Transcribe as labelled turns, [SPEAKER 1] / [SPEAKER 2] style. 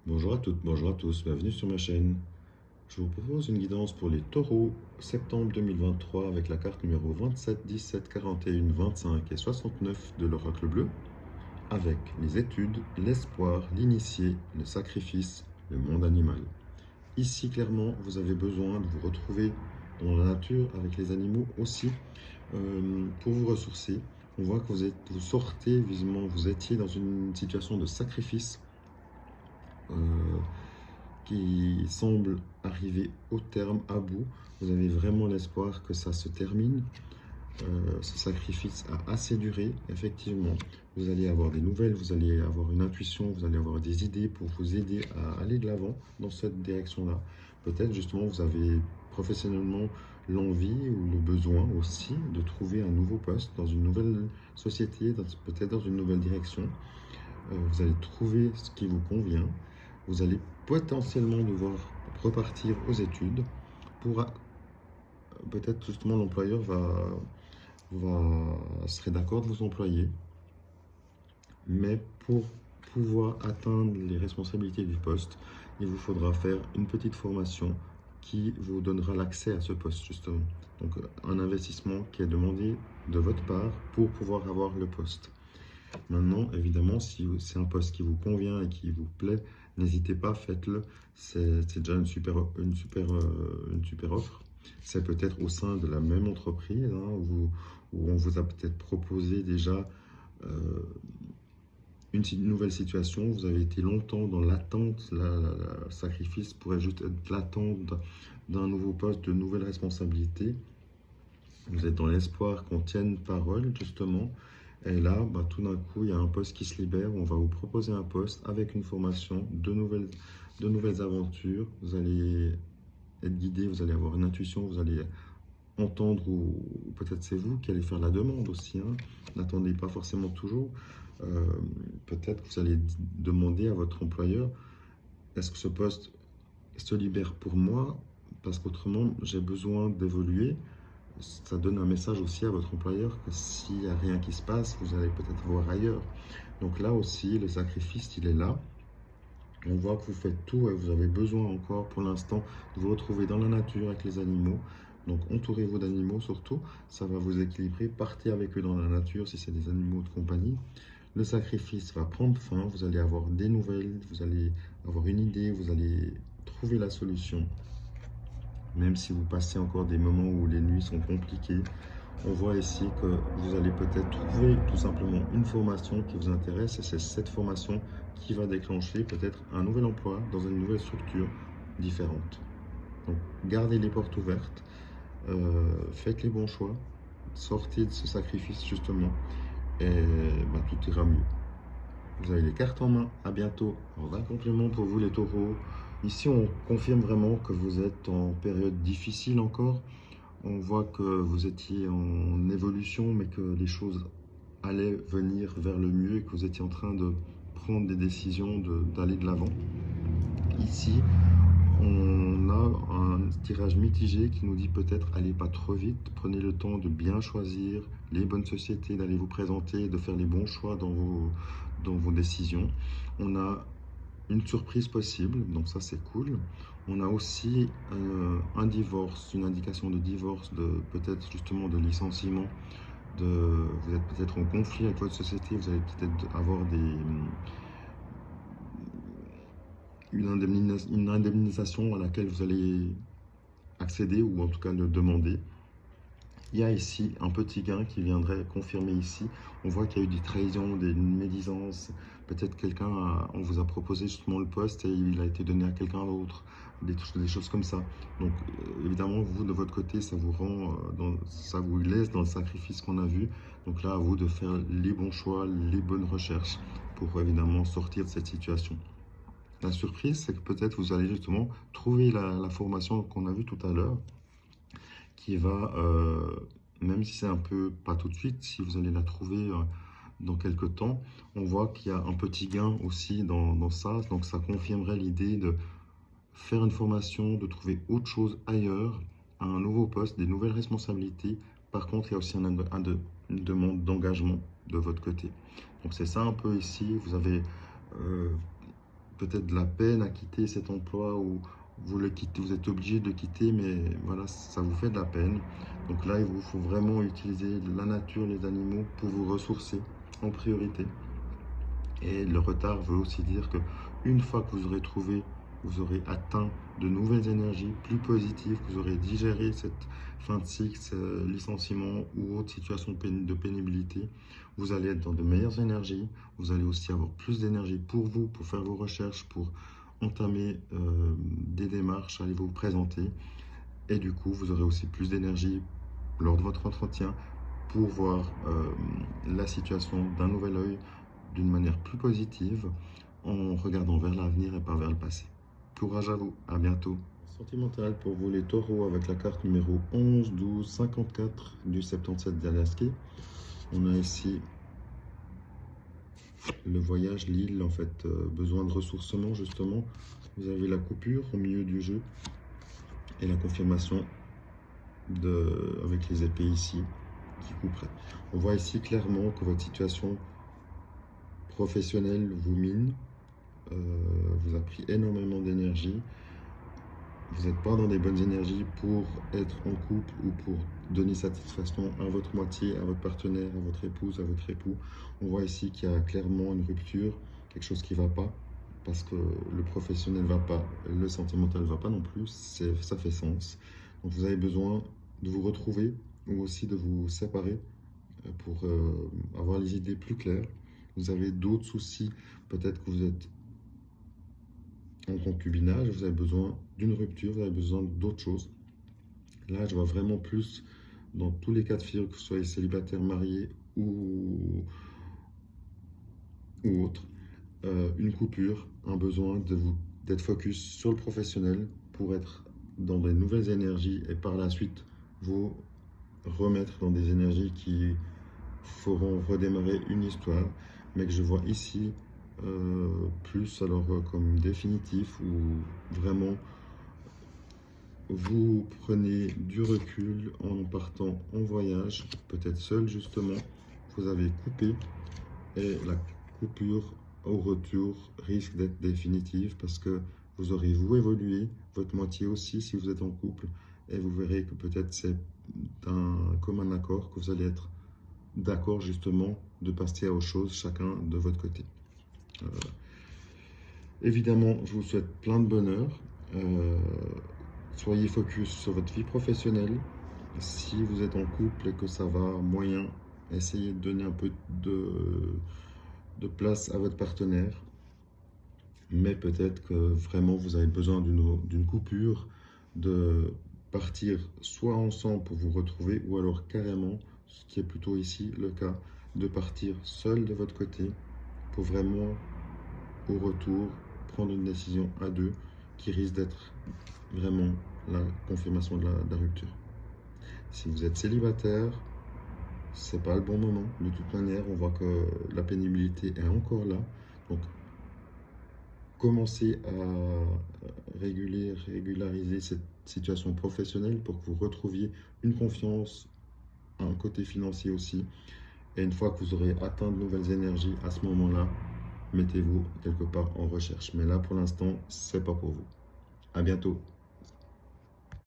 [SPEAKER 1] Bonjour à toutes, bonjour à tous, bienvenue sur ma chaîne. Je vous propose une guidance pour les taureaux septembre 2023 avec la carte numéro 27, 17, 41, 25 et 69 de l'oracle bleu, avec les études, l'espoir, l'initié, le sacrifice, le monde animal. Ici, clairement, vous avez besoin de vous retrouver dans la nature avec les animaux aussi pour vous ressourcer. On voit que vous sortez, visiblement, vous étiez dans une situation de sacrifice. euh, qui semble arriver au terme, à bout. Vous avez vraiment l'espoir que ça se termine. Ce sacrifice a assez duré, effectivement. Vous allez avoir des nouvelles, vous allez avoir une intuition, vous allez avoir des idées pour vous aider à aller de l'avant dans cette direction-là. Peut-être justement vous avez professionnellement l'envie ou le besoin aussi de trouver un nouveau poste dans une nouvelle société, peut-être dans une nouvelle direction. Vous allez trouver ce qui vous convient. Vous allez potentiellement devoir repartir aux études pour peut-être justement l'employeur serait d'accord de vous employer, mais pour pouvoir atteindre les responsabilités du poste, il vous faudra faire une petite formation qui vous donnera l'accès à ce poste justement. Donc un investissement qui est demandé de votre part pour pouvoir avoir le poste. Maintenant, évidemment, si c'est un poste qui vous convient et qui vous plaît, n'hésitez pas, faites-le. C'est déjà une super offre. C'est peut-être au sein de la même entreprise où on vous a peut-être proposé déjà euh, une nouvelle situation. Vous avez été longtemps dans l'attente. Le sacrifice pourrait juste être l'attente d'un nouveau poste, de nouvelles responsabilités. Vous êtes dans l'espoir qu'on tienne parole, justement. Et là, tout d'un coup, il y a un poste qui se libère. On va vous proposer un poste avec une formation, de nouvelles aventures. Vous allez être guidé, vous allez avoir une intuition, vous allez entendre, ou peut-être c'est vous qui allez faire la demande aussi, hein. N'attendez pas forcément toujours. Euh, Peut-être que vous allez demander à votre employeur, est-ce que ce poste se libère pour moi? Parce qu'autrement, j'ai besoin d'évoluer. Ça donne un message aussi à votre employeur que s'il n'y a rien qui se passe, vous allez peut-être voir ailleurs. Donc là aussi, le sacrifice, il est là. On voit que vous faites tout et vous avez besoin encore pour l'instant de vous retrouver dans la nature avec les animaux. Donc entourez-vous d'animaux surtout, ça va vous équilibrer. Partez avec eux dans la nature si c'est des animaux de compagnie. Le sacrifice va prendre fin, vous allez avoir des nouvelles, vous allez avoir une idée, vous allez trouver la solution. Même si vous passez encore des moments où les nuits sont compliquées, on voit ici que vous allez peut-être trouver tout simplement une formation qui vous intéresse et c'est cette formation qui va déclencher peut-être un nouvel emploi dans une nouvelle structure différente. Donc gardez les portes ouvertes, faites les bons choix, sortez de ce sacrifice justement et tout ira mieux. Vous avez les cartes en main. À bientôt. Alors, un complément pour vous les taureaux. Ici, on confirme vraiment que vous êtes en période difficile encore. On voit que vous étiez en évolution, mais que les choses allaient venir vers le mieux et que vous étiez en train de prendre des décisions, d'aller de l'avant. Ici, on a un tirage mitigé qui nous dit peut-être allez pas trop vite, prenez le temps de bien choisir les bonnes sociétés, d'aller vous présenter, de faire les bons choix dans vos décisions. On a une surprise possible, donc ça c'est cool. On a aussi un divorce, une indication de divorce, de peut-être justement de licenciement. Vous êtes peut-être en conflit avec votre société, vous allez peut-être avoir une indemnisation à laquelle vous allez accéder ou en tout cas le demander. Il y a ici un petit gain qui viendrait confirmer ici. On voit qu'il y a eu des trahisons, des médisances. Peut-être on vous a proposé justement le poste et il a été donné à quelqu'un d'autre. Des choses comme ça. Donc évidemment, vous de votre côté, ça vous ça vous laisse dans le sacrifice qu'on a vu. Donc là, à vous de faire les bons choix, les bonnes recherches pour évidemment sortir de cette situation. La surprise, c'est que peut-être vous allez justement trouver la formation qu'on a vue tout à l'heure qui va, même si c'est un peu pas tout de suite, si vous allez la trouver dans quelques temps, on voit qu'il y a un petit gain aussi dans ça. Donc ça confirmerait l'idée de faire une formation, de trouver autre chose ailleurs, un nouveau poste, des nouvelles responsabilités. Par contre, il y a aussi une demande d'engagement de votre côté. Donc c'est ça un peu ici. Vous avez peut-être de la peine à quitter cet emploi ou vous le quittez, vous êtes obligé de le quitter, mais voilà, ça vous fait de la peine. Donc là, il vous faut vraiment utiliser la nature, les animaux pour vous ressourcer en priorité. Et le retard veut aussi dire que une fois que vous aurez trouvé, vous aurez atteint de nouvelles énergies plus positives, que vous aurez digéré cette fin de cycle, ce licenciement ou autre situation de pénibilité, vous allez être dans de meilleures énergies. Vous allez aussi avoir plus d'énergie pour vous, pour faire vos recherches, pour entamer des démarches, aller vous présenter. Et du coup, vous aurez aussi plus d'énergie lors de votre entretien pour voir la situation d'un nouvel œil, d'une manière plus positive, en regardant vers l'avenir et pas vers le passé. Courage à vous, à bientôt. Sentimental pour vous les taureaux avec la carte numéro 11, 12, 54 du 77 d'Alaska. On a ici le voyage, l'île, en fait, besoin de ressourcement justement. Vous avez la coupure au milieu du jeu et la confirmation avec les épées ici qui couperaient. On voit ici clairement que votre situation professionnelle vous mine, vous a pris énormément d'énergie. Vous n'êtes pas dans des bonnes énergies pour être en couple ou pour donner satisfaction à votre moitié, à votre partenaire, à votre épouse, à votre époux. On voit ici qu'il y a clairement une rupture, quelque chose qui ne va pas, parce que le professionnel ne va pas, le sentimental ne va pas non plus, ça fait sens. Donc vous avez besoin de vous retrouver ou aussi de vous séparer pour avoir les idées plus claires. Vous avez d'autres soucis, peut-être que vous êtes en concubinage, vous avez besoin d'une rupture, vous avez besoin d'autre chose. Là, je vois vraiment plus, dans tous les cas de figure, que vous soyez célibataire, marié ou autre, une coupure, un besoin d'être focus sur le professionnel pour être dans des nouvelles énergies et par la suite vous remettre dans des énergies qui feront redémarrer une histoire, mais que je vois ici plus alors comme définitif ou vraiment vous prenez du recul en partant en voyage, peut-être seul justement, vous avez coupé et la coupure au retour risque d'être définitive parce que vous aurez vous évolué, votre moitié aussi si vous êtes en couple et vous verrez que peut-être c'est comme un accord que vous allez être d'accord justement de passer à autre chose chacun de votre côté. Évidemment, je vous souhaite plein de bonheur. Soyez focus sur votre vie professionnelle. Si vous êtes en couple et que ça va moyen, essayez de donner un peu de place à votre partenaire. Mais peut-être que vraiment vous avez besoin d'une coupure, de partir soit ensemble pour vous retrouver ou alors carrément, ce qui est plutôt ici le cas, de partir seul de votre côté pour vraiment au retour prendre une décision à deux qui risque d'être vraiment la confirmation de la rupture. Si vous êtes célibataire, c'est pas le bon moment. De toute manière, on voit que la pénibilité est encore là. Donc, commencez à régulariser cette situation professionnelle pour que vous retrouviez une confiance, un côté financier aussi. Et une fois que vous aurez atteint de nouvelles énergies, à ce moment-là, mettez-vous quelque part en recherche. Mais là, pour l'instant, c'est pas pour vous. À bientôt.